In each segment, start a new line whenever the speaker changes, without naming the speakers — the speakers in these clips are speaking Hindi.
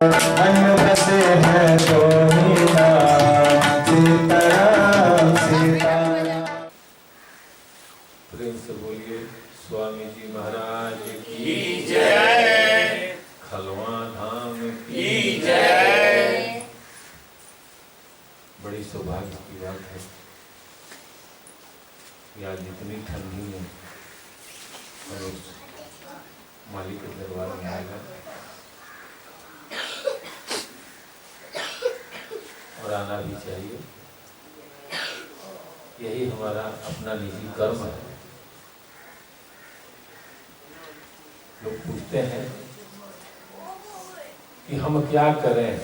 मन बसे हैं तो मीरा सीताराम सीताराम।
प्रेम से बोलिए स्वामी जी महाराज की
जय,
खलवा धाम
की जय।
बड़ी सौभाग्य की बात है कि आज इतनी ठंडी में और उस मालिक के दरबार में आएगा और आना भी चाहिए। यही हमारा अपना निजी कर्म है। लोग पूछते हैं कि हम क्या करें,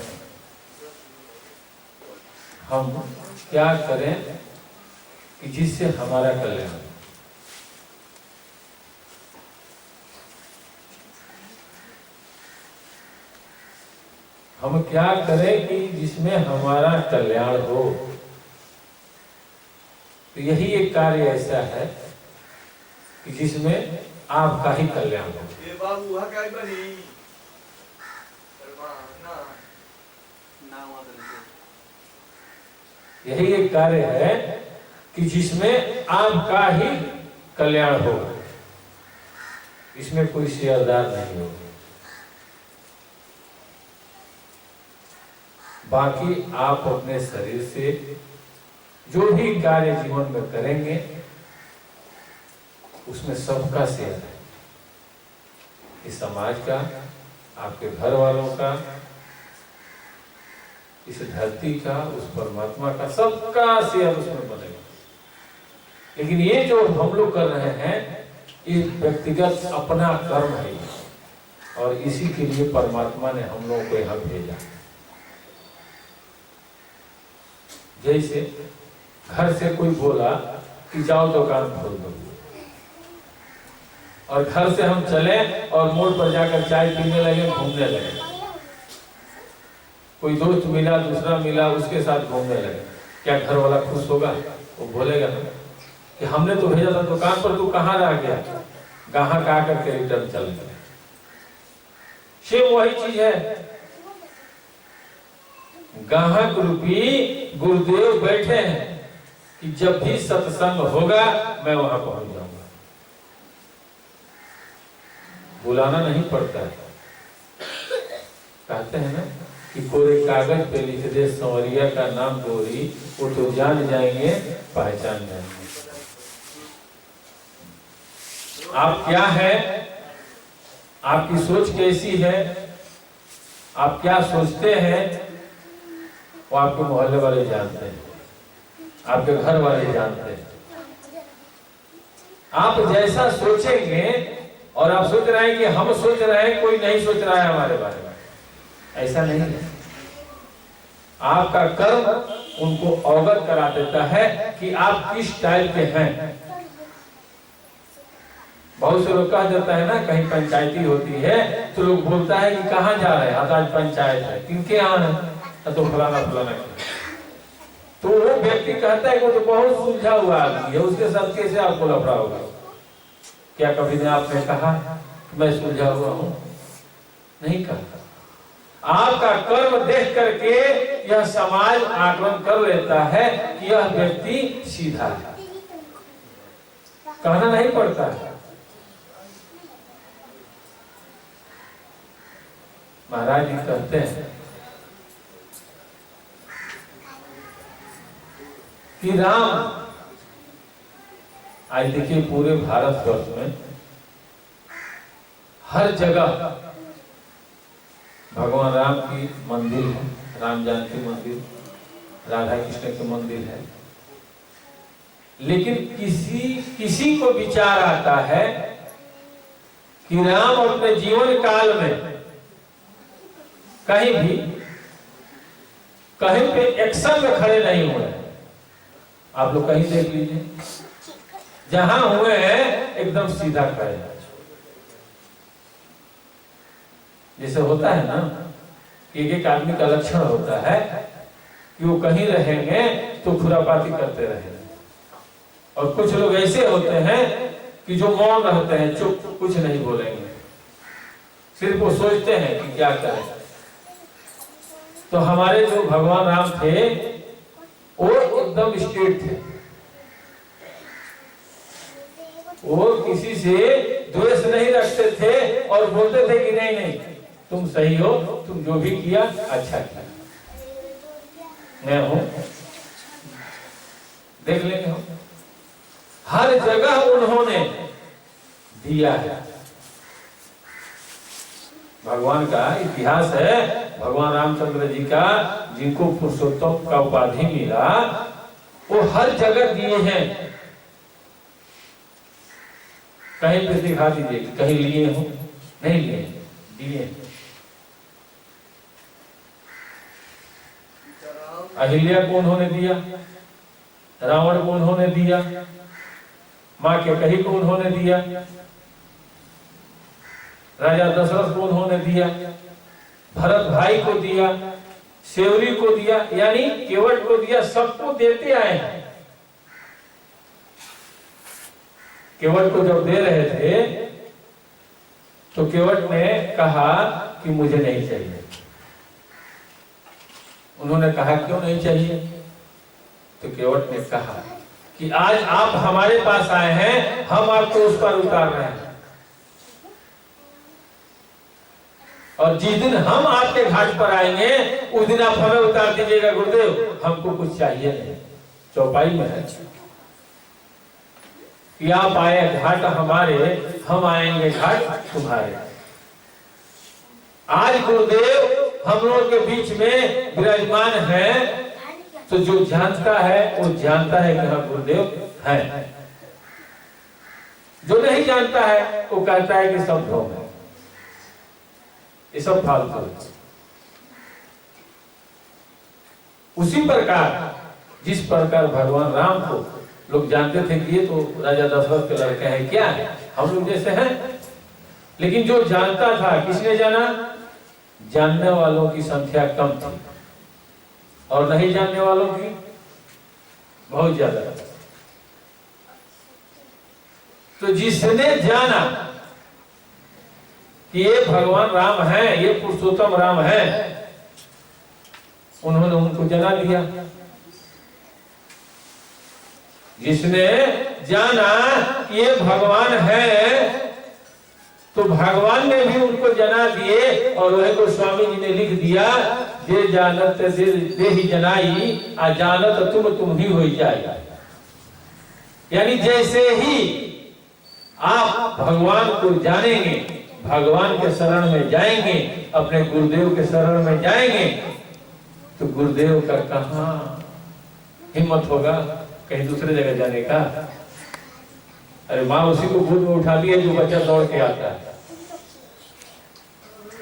हम क्या करें कि जिससे हमारा कल्याण हो। हम क्या करें कि जिसमें हमारा कल्याण हो। तो यही एक कार्य ऐसा है कि जिसमें आपका ही कल्याण हो। यही एक कार्य है कि जिसमें आपका ही कल्याण हो, इसमें कोई शेयरदार नहीं हो। बाकी आप अपने शरीर से जो भी कार्य जीवन में करेंगे उसमें सबका शेयर है। इस समाज का, आपके घर वालों का, इस धरती का, उस परमात्मा का, सबका शेयर उसमें बनेगा। लेकिन ये जो हम लोग कर रहे हैं ये व्यक्तिगत अपना कर्म है और इसी के लिए परमात्मा ने हम लोगों को यहाँ भेजा। जैसे घर से कोई बोला कि जाओ दुकान खोल दो, और घर से हम चले और मोड़ पर जाकर चाय पीने लगे, घूमने लगे। कोई दोस्त मिला, दूसरा मिला, उसके साथ घूमने लगे। क्या घर वाला खुश होगा? वो बोलेगा ना कि हमने तो भेजा था दुकान पर, तू कहाँ रह गया? ग्राहक आकर के रिटर्न चल गए। सेम वही चीज है। ग्राहक रूपी गुरुदेव बैठे हैं कि जब भी सत्संग होगा मैं वहां पहुंच जाऊंगा। बुलाना नहीं पड़ता है। कहते हैं ना कि कोरे कागज पे लिख दे संवरिया का नाम गोरी, वो तो जान जाएंगे, पहचान जाएंगे। आप क्या है, आपकी सोच कैसी है, आप क्या सोचते हैं, वो आपके मोहल्ले वाले जानते हैं, आपके घर वाले जानते हैं। आप जैसा सोचेंगे, और आप सोच रहे हैं कि हम सोच रहे हैं, कोई नहीं सोच रहा है हमारे बारे में, ऐसा नहीं है। आपका कर्म उनको अवगत करा देता है कि आप किस टाइप के हैं। बहुत से लोग कह देता है ना, कहीं पंचायती होती है तो लोग बोलता है कि कहाँ जा रहे हैं, आज पंचायत है, किनके यहाँ है, तो फलाना फलाना। तो वो व्यक्ति कहता है कि वो तो बहुत सुलझा हुआ आदमी है, उसके साथ कैसे आपको लफड़ा होगा? क्या कभी ने आपने कहा कि मैं सुलझा हुआ हूं? नहीं कहा। आपका कर्म देख करके यह समाज आकलन कर लेता है कि यह व्यक्ति सीधा है। कहना नहीं पड़ता है। महाराज जी कहते हैं कि राम, आज देखिए पूरे भारतवर्ष में हर जगह भगवान राम की मंदिर है, राम जानकी मंदिर, राधा कृष्ण के मंदिर है। लेकिन किसी को विचार आता है कि राम अपने जीवन काल में कहीं पे एक्शन में खड़े नहीं हुए। आप लोग कहीं देख लीजिए, जहां हुए हैं एकदम सीधा खड़े। जैसे होता है ना कि एक आदमी का लक्षण होता है कि वो कहीं रहेंगे तो खुरापाती करते रहेंगे, और कुछ लोग ऐसे होते हैं कि जो मौन रहते हैं, चुप, कुछ नहीं बोलेंगे, सिर्फ वो सोचते हैं कि क्या करें। तो हमारे जो भगवान राम थे वो एकदम स्ट्रेट थे, वो किसी से द्वेष नहीं रखते थे और बोलते थे कि नहीं नहीं तुम सही हो, तुम जो भी किया अच्छा किया, मैं हूं, देख लेंगे हम। हर जगह उन्होंने दिया है। भगवान का इतिहास है, भगवान रामचंद्र जी का, जिनको पुरुषोत्तम का उपाधि मिला, वो हर जगह दिए हैं। कहीं पे दिखा दीजिए कहीं लिए हो, नहीं लिए, दिए। अहिल्या को उन्होंने दिया, रावण को उन्होंने दिया, मां के कही को उन्होंने दिया, राजा दशरथ को उन्होंने दिया, भरत भाई को दिया, सेवरी को दिया, यानी केवट को दिया, सबको देते आए हैं। केवट को जब दे रहे थे तो केवट ने कहा कि मुझे नहीं चाहिए। उन्होंने कहा क्यों नहीं चाहिए? तो केवट ने कहा कि आज आप हमारे पास आए हैं, हम आपको उस पर उतार रहे हैं, और जिस दिन हम आपके घाट पर आएंगे उस दिन आप हमें उतार दीजिएगा गुरुदेव, हमको कुछ चाहिए नहीं। चौपाई में है कि आप आए घाट हमारे, हम आएंगे घाट तुम्हारे। आज गुरुदेव हम लोगों के बीच में विराजमान है, तो जो जानता है वो जानता है कि हम गुरुदेव हैं। जो नहीं जानता है वो कहता है कि सब ढोंग है, ये सब फालतू है। उसी प्रकार जिस प्रकार भगवान राम को लोग जानते थे कि ये तो राजा दशरथ के लड़के हैं, क्या है, हम लोग जैसे हैं, लेकिन जो जानता था, किसने जाना? जानने वालों की संख्या कम थी और नहीं जानने वालों की बहुत ज्यादा। तो जिसने जाना कि ये भगवान राम है, ये पुरुषोत्तम राम है, उन्होंने उनको जना दिया। जिसने जाना कि ये भगवान है, तो भगवान ने भी उनको जना दिए, और वही को स्वामी जी ने लिख दिया, जे जानत दे ही जनाई, आ जानत तुम ही हो जाए। यानी जैसे ही आप भगवान को जानेंगे, भगवान के शरण में जाएंगे, अपने गुरुदेव के शरण में जाएंगे, तो गुरुदेव का कहां हिम्मत होगा कहीं दूसरे जगह जाने का। अरे माँ उसी को गोद में उठाती है जो बच्चा दौड़ के आता है,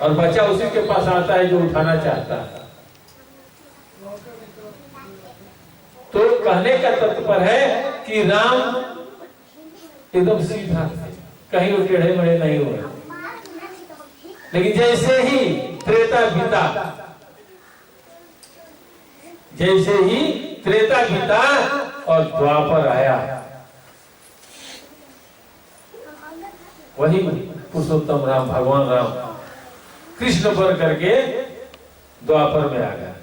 और बच्चा उसी के पास आता है जो उठाना चाहता है। तो कहने का तात्पर्य है कि राम एकदम सीधा, कहीं वो टेढ़े मेढ़े नहीं हुए। लेकिन जैसे ही त्रेता बीता, जैसे ही त्रेता बीता और द्वापर आया, वही पुरुषोत्तम राम, भगवान राम कृष्ण पर करके द्वापर में आ गया,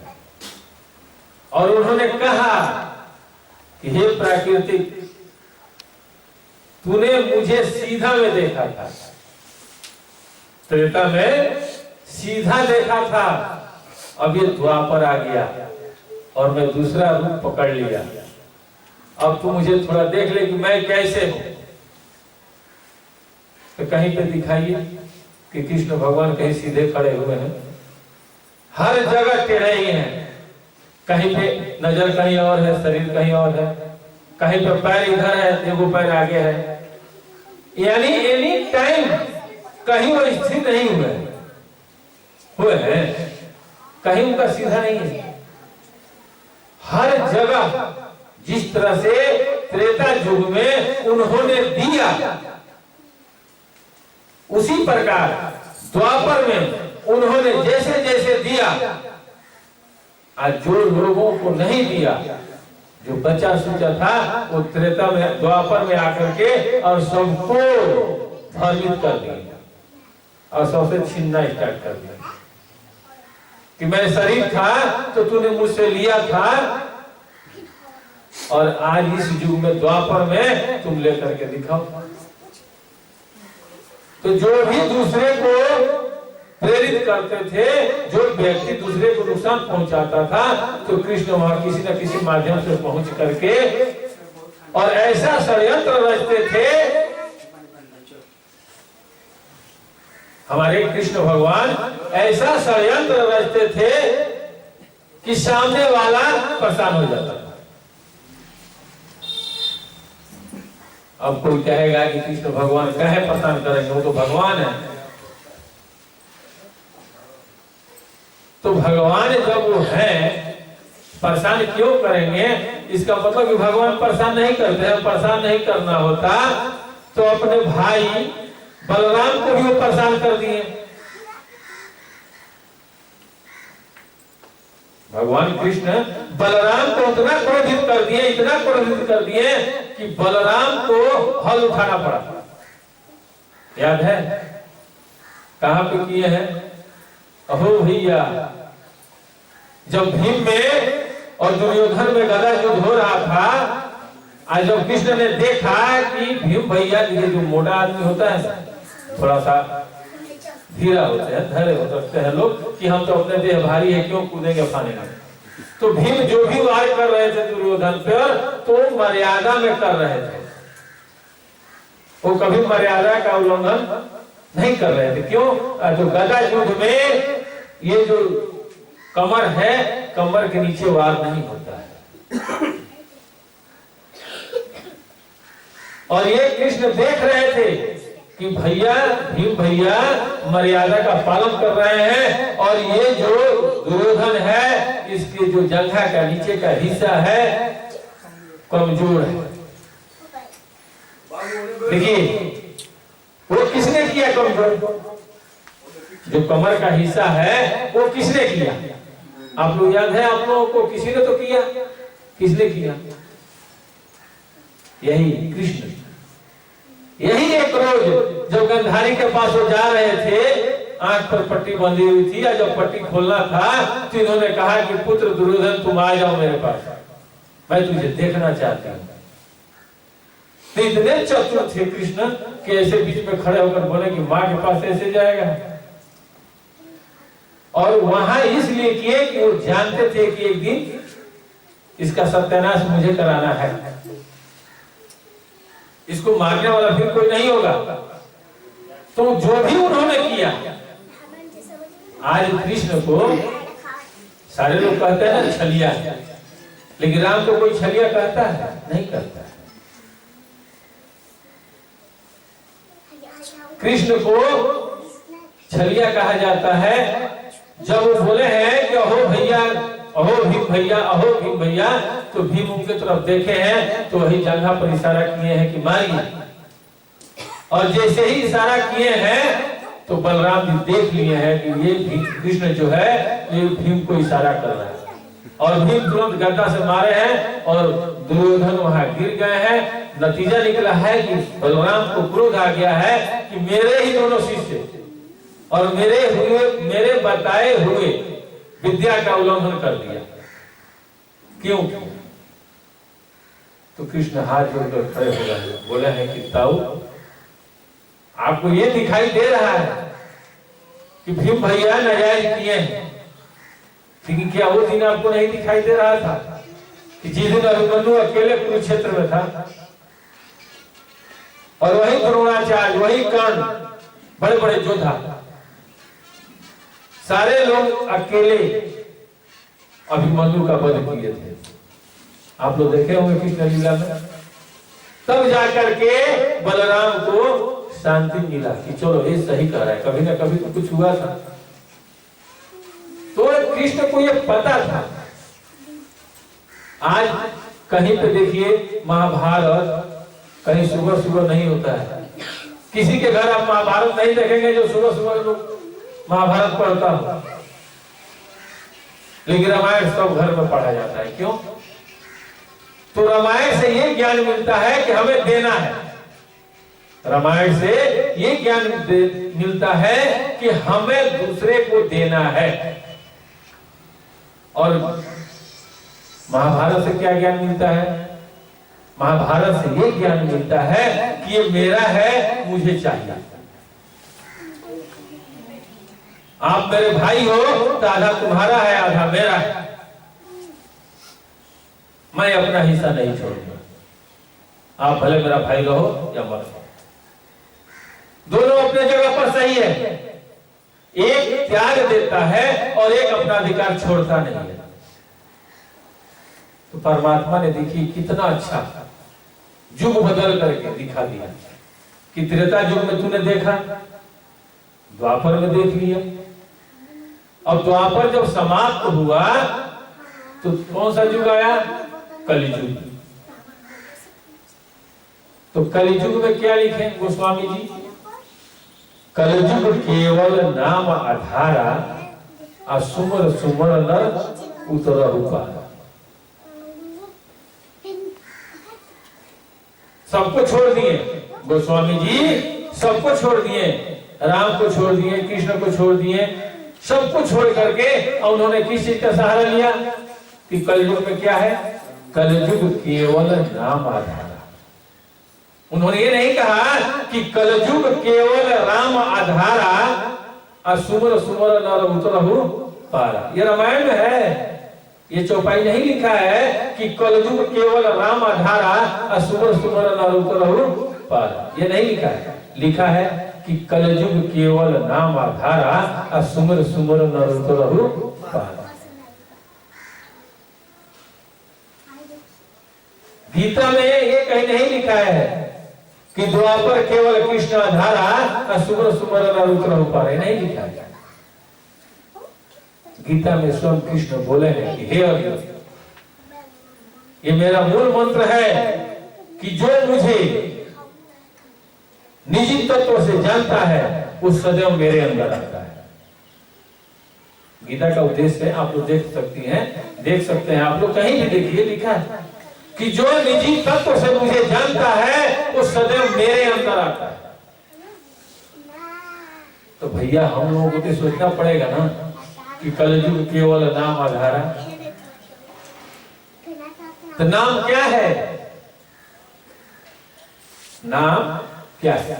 और उन्होंने कहा कि हे प्राकृतिक, तूने मुझे सीधा में देखा था, त्रेता में सीधा देखा था, अब ये द्वापर आ गया और मैं दूसरा रूप पकड़ लिया, अब तू मुझे थोड़ा देख ले कि मैं कैसे हूं। तो कहीं पे दिखाइए कि कृष्ण भगवान कहीं सीधे खड़े हुए हैं, हर जगह टेढ़े ही हैं, कहीं पे नजर कहीं और है, शरीर कहीं और है, कहीं पे पैर इधर है, देखो पैर आगे है, यानी एनी टाइम कहीं वो स्थिर नहीं हुए हैं, कहीं उनका सीधा नहीं है। हर जगह जिस तरह से त्रेता युग में उन्होंने दिया, उसी प्रकार द्वापर में उन्होंने जैसे जैसे दिया, आज जो लोगों को नहीं दिया, जो बचा सुचा था, वो त्रेता में द्वापर में आकर के और सबको भ्रमित कर दिया और सबसे छीनना स्टार्ट कर दिया। कि मैं शरीर था तो तूने मुझसे लिया था, और आज इस युग में द्वापर में तुम लेकर के दिखाओ। तो जो भी दूसरे को प्रेरित करते थे, जो व्यक्ति दूसरे को नुकसान पहुंचाता था, तो कृष्ण वहां किसी न किसी माध्यम से पहुंच करके और ऐसा षड्यंत्र रचते थे। हमारे कृष्ण भगवान ऐसा षड्यंत्र रचते थे कि सामने वाला परेशान हो जाता था। अब कोई कहेगा कि कृष्ण भगवान काहे परेशान करेंगे, वो तो भगवान है। तो भगवान जब वो है, परेशान क्यों करेंगे? इसका मतलब कि भगवान परेशान नहीं करते हैं। परेशान नहीं करना होता तो अपने भाई बलराम को भी वो परेशान कर दिए। भगवान कृष्ण बलराम को इतना क्रोधित कर दिए, इतना क्रोधित कर दिए कि बलराम को हल उठाना पड़ा। याद है कहां पे किए हैं? अहो भैया, जब भीम में और दुर्योधन में गदा युद्ध हो रहा था, आज जब कृष्ण ने देखा कि भीम भैया, ये जो मोटा आदमी होता है थोड़ा सा धीरा होते हैं, धैर्य हो सकते हैं लोग कि हम तो अपने देह भारी है, क्यों कूदेंगे फाने में। तो भीम जो भी वार कर रहे थे दुर्योधन पर, तो मर्यादा में कर रहे थे। वो कभी मर्यादा का उल्लंघन नहीं कर रहे थे। क्यों? तो गदा युद्ध में ये जो कमर है, कमर के नीचे वार नहीं होता है। और ये कृष्ण देख रहे थे कि भैया, भीम भैया मर्यादा का पालन कर रहे हैं, और ये जो दुर्योधन है, इसके जो जंघा का नीचे का हिस्सा है कमजोर है। देखिए वो किसने किया कमजोर? जो कमर का हिस्सा है वो किसने किया? आप लोग याद है? आप लोगों को किसी ने तो किया। किसने किया? यही कृष्ण। यही एक रोज जब गंधारी के पास वो जा रहे थे, आंख पर पट्टी बंधी हुई थी, और जब पट्टी खोलना था तो इन्होंने कहा कि पुत्र दुर्योधन तुम आ जाओ मेरे पास, मैं तुझे देखना चाहता हूं। तो इतने चतुर थे कृष्ण कि ऐसे बीच में खड़े होकर बोले कि माँ के पास ऐसे जाएगा। और वहां इसलिए किए कि वो जानते थे कि एक दिन इसका सत्यानाश मुझे कराना है, इसको मारने वाला फिर कोई नहीं होगा। तो जो भी उन्होंने किया, आज कृष्ण को सारे लोग कहते हैं ना छलिया, लेकिन राम को कोई छलिया कहता है? नहीं कहता है। कृष्ण को छलिया कहा जाता है जब वो बोले हैं कि अहो भैया, अहो भीम भैया, अहो भीम भैया, तो भीम उनके तरफ देखे हैं तो वही जंघा पर इशारा किए हैं कि मारिए। और जैसे ही इशारा किए हैं तो बलराम जी देख लिए हैं कि ये कृष्ण जो है ये भीम को इशारा कर रहा है, और भीम तुरंत गदा से मारे हैं और दुर्योधन वहां गिर गए हैं। नतीजा निकला है कि बलराम को क्रोध आ गया है कि मेरे ही दोनों शिष्य और मेरे बताए हुए विद्या का उल्लंघन कर दिया। क्यों? तो कृष्ण हाथ जोड़कर खड़े हो गए, बोले हैं कि ताऊ, आपको ये दिखाई दे रहा है कि भीम भैया नाजायज किए हैं, लेकिन क्या वो दिन आपको नहीं दिखाई दे रहा था कि जिस दिन अभिमन्यु अकेले कुरुक्षेत्र में था और वही द्रोणाचार्य, वही कर्ण, बड़े बड़े योद्धा, सारे लोग अकेले अभिमन्यु का वध किए थे। आप लोग देखे होंगे कृष्ण लीला में। तब जाकर के बलराम को शांति मिला कि चलो ये सही कह रहा है, कभी ना कभी तो कुछ हुआ था। तो कृष्ण को ये पता था। आज कहीं पे देखिए महाभारत कहीं सुबह सुबह नहीं होता है। किसी के घर आप महाभारत नहीं देखेंगे जो सुबह सुबह लोग महाभारत पढ़ता हो, लेकिन रामायण सब घर में पढ़ा जाता है। क्यों? तो रामायण से ये ज्ञान मिलता है कि हमें देना है। रामायण से ये ज्ञान मिलता है कि हमें दूसरे को देना है। और महाभारत से क्या ज्ञान मिलता है? महाभारत से ये ज्ञान मिलता है कि ये मेरा है, मुझे चाहिए। आप मेरे भाई हो तो आधा तुम्हारा है, आधा मेरा है। मैं अपना हिस्सा नहीं छोड़ूंगा। आप भले मेरा भाई रहो या मत, दोनों अपने जगह पर सही है। एक त्याग देता है और एक अपना अधिकार छोड़ता नहीं है। तो परमात्मा ने देखी कितना अच्छा युग बदल करके दिखा दिया कि त्रेता युग में तूने देखा, द्वापर में देख लिया। अब द्वापर जब समाप्त हुआ तो कौन सा युग आया? कलियुग। तो कलियुग में क्या लिखे गोस्वामी जी? कलियुग केवल नाम आधारा असुमर सुमर नर उतर रूपा। सबको छोड़ दिए गोस्वामी जी, सबको छोड़ दिए, राम को छोड़ दिए, कृष्ण को छोड़ दिए, सबको छोड़ करके और उन्होंने किस चीज का सहारा लिया? कि कलयुग में क्या है? कलयुग केवल नाम आधारा। उन्होंने ये नहीं कहा कि कलयुग केवल राम आधारा असुमर सुमर नर उतरहु पारा। ये रामायण में है, ये चौपाई नहीं लिखा है कि कलयुग केवल राम आधारा असुमर सुमर नर उतरहु पारा। ये नहीं लिखा है, लिखा है कि कलयुग केवल नाम आधारा असुमर सुमर नर उतरहु पारा। गीता में ये कहीं नहीं लिखा है कि द्वापर केवल कृष्ण आधारा असुमर सुमर नर उतरहु पारा। नहीं लिखा है। गीता में स्वयं कृष्ण बोले हैं कि हे अर्जुन, ये मेरा मूल मंत्र है कि जो मुझे निजी तत्व से जानता है वो सदैव मेरे अंदर आता है। गीता का उद्देश्य है, आप लोग देख सकती हैं, देख सकते हैं, आप लोग कहीं भी देखिए लिखा है कि जो निजी तत्व से मुझे जानता है वो सदैव मेरे अंदर आता है। तो भैया हम लोगों को तो सोचना पड़ेगा ना कि कलयुग केवल नाम आधारा। तो नाम क्या है? नाम क्या है?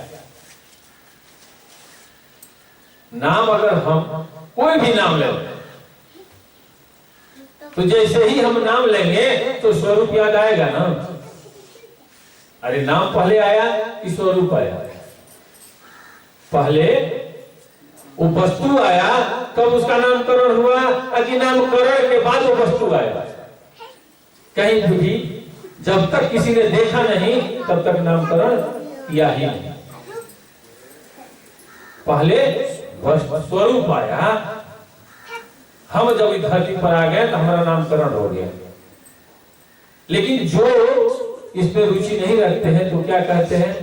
नाम अगर हम कोई भी नाम ले तो जैसे ही हम नाम लेंगे तो स्वरूप याद आएगा ना। अरे नाम पहले आया कि स्वरूप आया? पहले वो वस्तु आया तब उसका नामकरण हुआ, कि नामकरण के बाद वो वस्तु आया? कहीं भी जब तक किसी ने देखा नहीं तब तक नामकरण किया ही नहीं। पहले स्वरूप आया, हम जब इस धरती पर आ गए तो हमारा नामकरण हो गया। लेकिन जो इसमें रुचि नहीं रखते हैं तो क्या कहते हैं?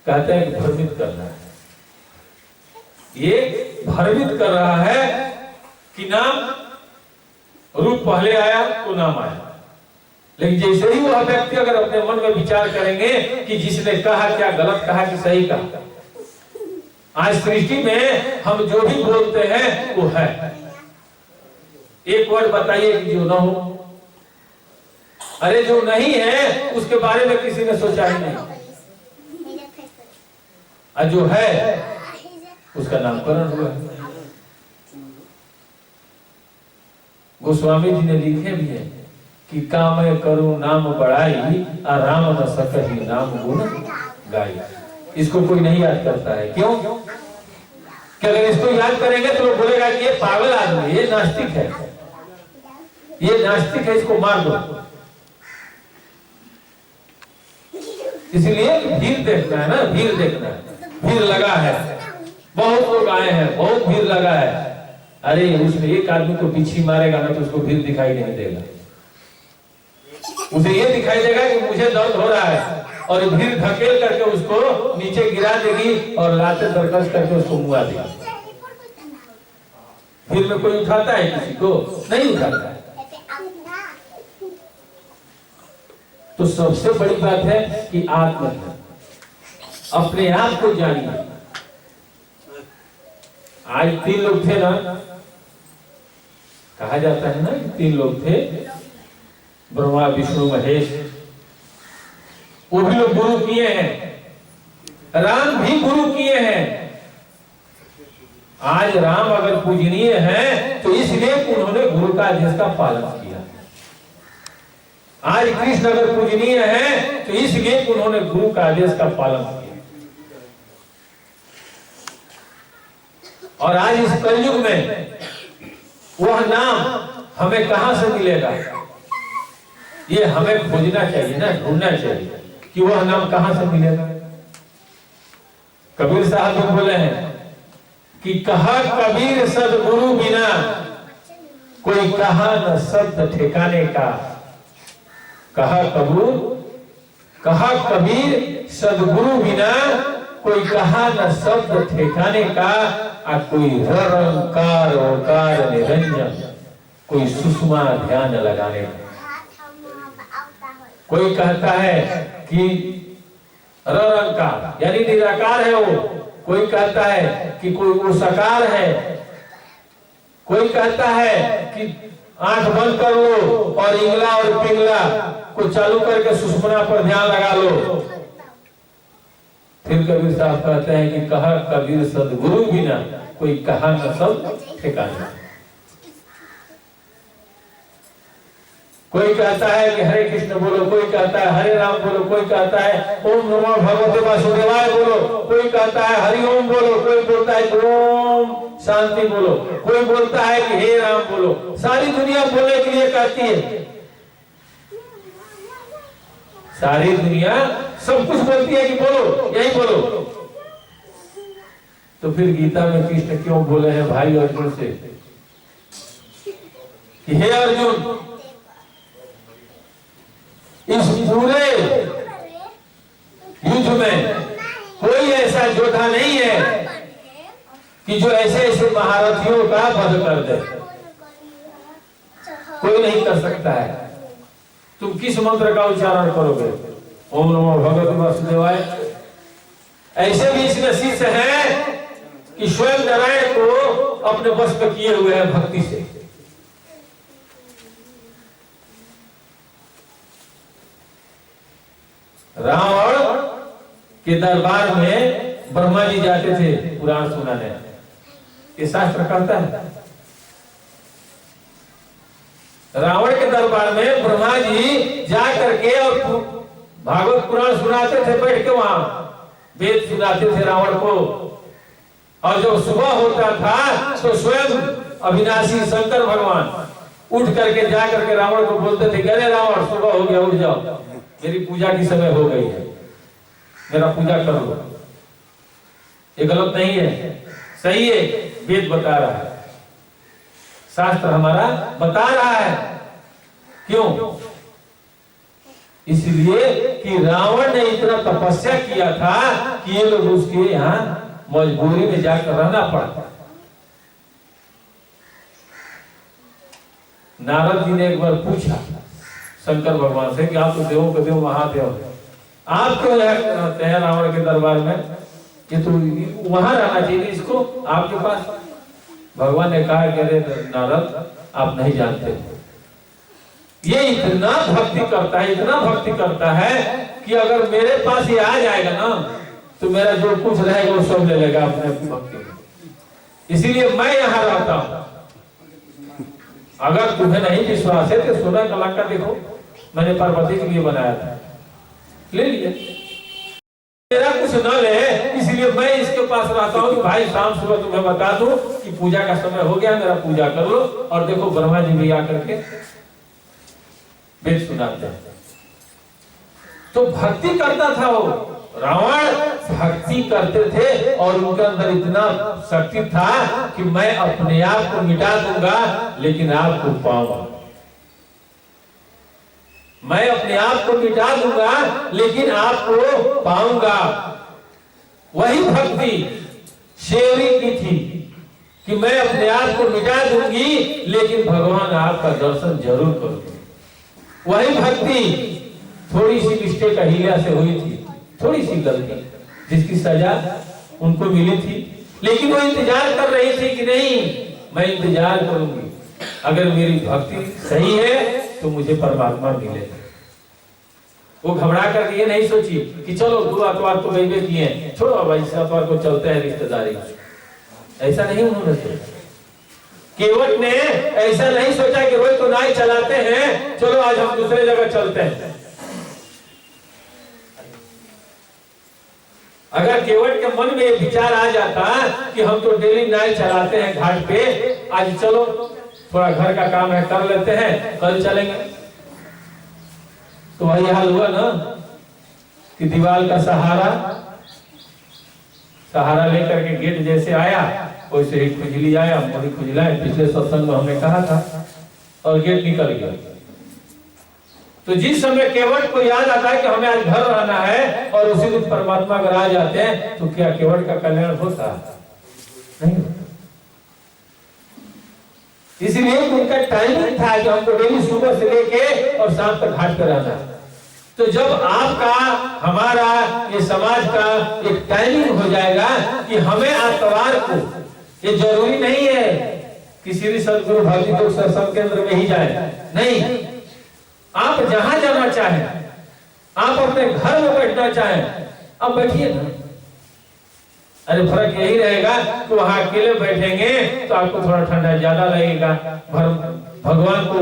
कहते हैं भ्रमित करना है। ये भ्रमित कर रहा है कि नाम रूप पहले आया तो नाम आया। लेकिन जैसे ही वह व्यक्ति अगर अपने मन में विचार करेंगे कि जिसने कहा क्या गलत कहा कि सही कहा, आज सृष्टि में हम जो भी बोलते हैं वो है। एक वर्ड बताइए कि जो ना हो। अरे जो नहीं है उसके बारे में किसी ने सोचा ही नहीं, और जो है उसका नामकरण हुआ। गोस्वामी जी ने लिखे भी है कि काम करूं नाम बढ़ाई और राम न सकहि नाम गुण गाई। इसको कोई नहीं याद करता है। क्यों? कि अगर इसको याद करेंगे तो लोग बोलेगा कि ये पागल आदमी, ये नास्तिक है, ये नास्तिक है, इसको मार दो। इसलिए भीड़ देखना है ना, भीड़ देखना है। भीड़ लगा है, बहुत लोग आए हैं, बहुत भीड़ लगा है। अरे उसने एक आदमी को पीछे मारेगा ना तो उसको भीड़ दिखाई नहीं देगा। उसे ये दिखाई देगा कि मुझे दर्द हो रहा है, और भीड़ धकेल करके उसको नीचे गिरा देगी और लाते दरकस करके उसको मुआ देगी। भीड़ में कोई उठाता है किसी को? नहीं उठाता है। तो सबसे बड़ी बात है कि आत्मज्ञान, अपने आप को जानिए। आज 3 लोग थे ना, कहा जाता है ना कि 3 लोग थे, ब्रह्मा विष्णु महेश, वो भी लोग गुरु किए हैं, राम भी गुरु किए हैं। आज राम अगर पूजनीय हैं तो इसलिए उन्होंने गुरु का आदेश का पालन किया। आज कृष्ण अगर पूजनीय हैं तो इसलिए उन्होंने गुरु का आदेश का पालन किया। और आज इस कलयुग में वह नाम हमें कहां से मिलेगा, ये हमें खोजना चाहिए ना, ढूंढना चाहिए कि वह नाम कहां से मिलेगा। कबीर साहब भी बोले हैं कि कहा कबीर सदगुरु बिना कोई कहा न शब्द ठिकाने का। कहा कबीर सदगुरु बिना कोई कहा न शब्द ठिकाने का। आ कोई रंकार ओकार निरंजन, कोई सुषमा ध्यान लगाने का। कोई कहता है कि रंकार यानी निराकार है वो, कोई कहता है कि कोई वो साकार है, कोई कहता है कि आंख बंद कर लो और इंगला और पिंगला को चालू करके सुषुम्ना पर ध्यान लगा लो। फिर कबीर साहब कहते हैं कि कहा कबीर सदगुरु बिना कोई कहा न शब्द ठिकाना। कोई कहता है कि हरे कृष्ण बोलो, कोई कहता है हरे राम बोलो, कोई कहता है ओम नमो भगवते वासुदेवाय बोलो, कोई कहता है हरि ओम बोलो, कोई बोलता है ओम शांति बोलो, कोई बोलता है कि हे राम बोलो। सारी दुनिया बोलने के लिए कहती है, सारी दुनिया सब कुछ बोलती है कि बोलो, यही बोलो। तो फिर गीता में कृष्ण क्यों बोले हैं भाई अर्जुन से कि हे अर्जुन, इस पूरे युद्ध में कोई ऐसा योद्धा नहीं है कि जो ऐसे ऐसे महारथियों का वध कर दे। कोई नहीं कर सकता है। तुम किस मंत्र का उच्चारण करोगे? ओम नमो भगवते वासुदेवाय। ऐसे भी इसमें शिष्य हैं कि स्वयं नारायण को अपने वश में किए हुए हैं भक्ति से। रावण के दरबार में ब्रह्मा जी जाते थे पुराण सुनाने, ये शास्त्र कहता है। रावण के दरबार में ब्रह्मा जी जा करके और भागवत पुराण सुनाते थे, बैठ के वहां वेद सुनाते थे रावण को। और जब सुबह होता था तो स्वयं अविनाशी शंकर भगवान उठ करके जा करके रावण को बोलते थे, अरे रावण सुबह हो गया, उठ जाओ, मेरी पूजा की समय हो गई है, मेरा पूजा कर लो। ये गलत नहीं है, सही है, वेद बता रहा है, शास्त्र हमारा बता रहा है। क्यों? इसलिए कि रावण ने इतना तपस्या किया था कि ये लोग उसके यहाँ मजबूरी में जाकर रहना पड़ा। नारद जी ने एक बार पूछा शंकर भगवान से कि आप तो देवों के देव महादेव, आप क्यों रहते हैं रावण के दरबार में, कि तो वहां रहना चाहिए इसको आपके पास। भगवान ने कहा कि अरे नारद, आप नहीं जानते, ये इतना भक्ति करता है, इतना भक्ति करता है कि अगर मेरे पास ये आ जाएगा ना तो मेरा जो कुछ रहेगा वो सब ले लेगा अपने भक्ति में। इसीलिए मैं यहाँ रहता हूँ। अगर तुम्हें नहीं विश्वास है तो सोना का लंका देखो, मैंने पार्वती के लिए बनाया था, ले लिया। मेरा कुछ न ले, इसलिए मैं इसके पास रहता हूँ कि भाई शाम सुबह तुम्हें बता दूं कि पूजा का समय हो गया, मेरा पूजा कर लो। और देखो ब्रह्मा जी भी आकर के वेद सुनाते हैं। तो भक्ति करता था वो रावण, भक्ति करते थे और उनके अंदर इतना शक्ति था कि मैं अपने आप को मिटा दूंगा लेकिन आपको पाऊंगा, मैं अपने आप को मिटा दूंगा लेकिन आपको पाऊंगा। वही भक्ति शेरी की थी कि मैं अपने आप को मिटा दूंगी लेकिन भगवान आपका दर्शन जरूर करूंगी। वही भक्ति थोड़ी सी मिस्टेक अहिल्या से हुई थी, थोड़ी सी गलती जिसकी सजा उनको मिली थी, लेकिन वो इंतजार कर रही थी कि नहीं मैं इंतजार करूंगी, अगर मेरी भक्ति सही है तो मुझे परमात्मा मिलेगा। वो घबरा कर ये नहीं सोची कि चलो 2 आतवार तो गई किए, छोड़ो भाई इस आतवार को चलते हैं रिश्तेदारी। ऐसा नहीं उन्होंने सोचा। केवट ने ऐसा नहीं सोचा कि रोज तो नाई चलाते हैं, चलो आज हम दूसरे जगह चलते हैं। अगर केवट के मन में विचार आ जाता कि हम तो डेली नाई चलाते हैं घाट पे, आज चलो थोड़ा घर का काम है कर लेते हैं, कल चलेंगे, तो वही हाल हुआ ना कि दीवार का सहारा लेकर के गेट जैसे आया वैसे ही खुजली आया, मोरी खुजलाए, पिछले सत्संग में हमने कहा था, और गेट निकल गया। तो जिस समय केवट को याद आता है कि हमें आज घर रहना है और उसी दिन परमात्मा अगर आ जाते हैं तो क्या केवट का कल्याण होता? नहीं होता। इसलिए उनका टाइमिंग था कि हमको डेली सुबह से लेके और शाम तक घाट पर रहना। तो जब आपका हमारा ये समाज का एक टाइमिंग हो जाएगा कि हमें आतवार को, ये जरूरी नहीं है कि श्री सदगुरु भक्ति योग सत्संग केंद्र में ही जाए, नहीं, आप जहां जाना चाहें, आप अपने घर में बैठना चाहें, अब बैठिए ना। अरे फर्क यही रहेगा कि वहां अकेले बैठेंगे तो आपको थोड़ा ठंडा ज्यादा लगेगा, भगवान को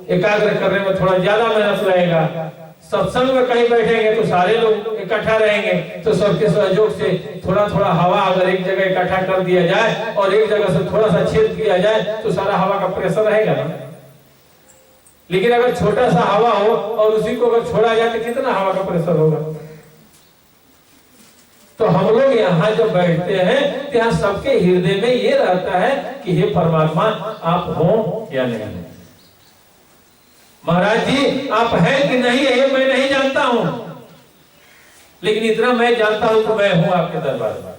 एकाग्र करने में थोड़ा ज्यादा मेहनत लगेगा। सत्संग में कहीं बैठेंगे तो सारे लोग इकट्ठा रहेंगे, तो सबके सहयोग से थोड़ा थोड़ा हवा अगर एक जगह इकट्ठा कर दिया जाए और एक जगह से थोड़ा सा छेद किया जाए तो सारा हवा का प्रेशर रहेगा ना। लेकिन अगर छोटा सा हवा हो और उसी को अगर छोड़ा जाए तो कितना हवा का प्रेशर होगा। तो हम लोग यहाँ जब बैठते हैं तो यहाँ सबके हृदय में ये रहता है कि हे परमात्मा आप हो या नहीं। महाराज जी आप हैं कि नहीं है ये मैं नहीं जानता हूं, लेकिन इतना मैं जानता हूं तो मैं हूं आपके दरबार में।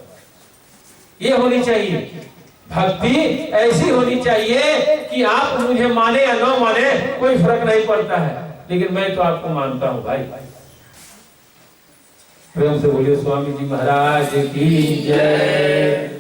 ये होनी चाहिए भक्ति, ऐसी होनी चाहिए कि आप मुझे माने या न माने कोई फर्क नहीं पड़ता है, लेकिन मैं तो आपको मानता हूं भाई। प्रेम से बोलिए स्वामी जी महाराज की जय।